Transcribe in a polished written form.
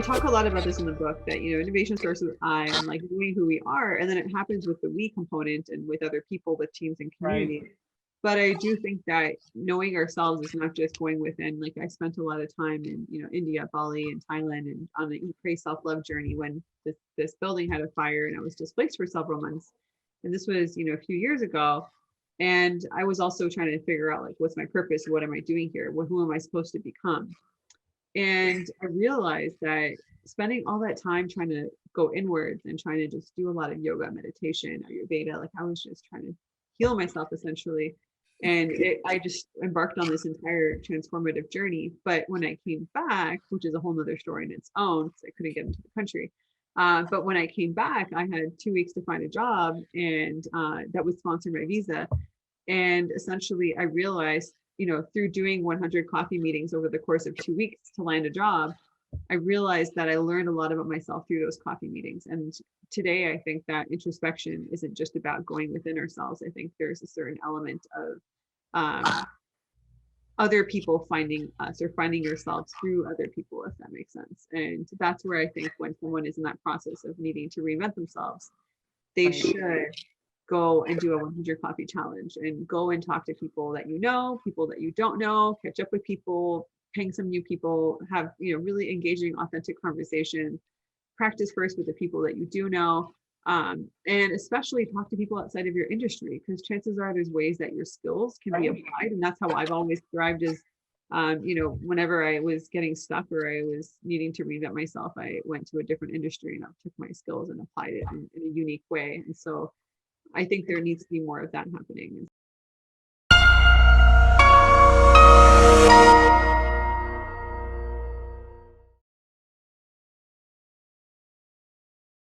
talk a lot about this in the book that, innovation starts with I and like knowing who we are. And then it happens with the we component and with other people, with teams and Right. communities. But I do think that knowing ourselves is not just going within. Like I spent a lot of time in, India, Bali, and Thailand, and on the Eat, Pray, Self-Love journey when this building had a fire and I was displaced for several months. And this was, a few years ago. And I was also trying to figure out like, what's my purpose? What am I doing here? Who am I supposed to become? And I realized that spending all that time trying to go inwards and trying to just do a lot of yoga, meditation, Ayurveda, like I was just trying to heal myself essentially. And I just embarked on this entire transformative journey. But when I came back, which is a whole nother story in its own, because I couldn't get into the country. But when I came back, I had 2 weeks to find a job, and that would sponsor my visa. And essentially, I realized, through doing 100 coffee meetings over the course of 2 weeks to land a job, I realized that I learned a lot about myself through those coffee meetings. And today, I think that introspection isn't just about going within ourselves. I think there's a certain element of other people finding us or finding yourselves through other people, if that makes sense. And that's where I think when someone is in that process of needing to reinvent themselves, they Right. should go and do a 100 coffee challenge and go and talk to people that people that you don't know, catch up with people, hang some new people, have really engaging, authentic conversation. Practice first with the people that you do know, and especially talk to people outside of your industry, because chances are there's ways that your skills can be applied, and that's how I've always thrived. Is whenever I was getting stuck or I was needing to reinvent myself, I went to a different industry and I took my skills and applied it in a unique way. And so I think there needs to be more of that happening.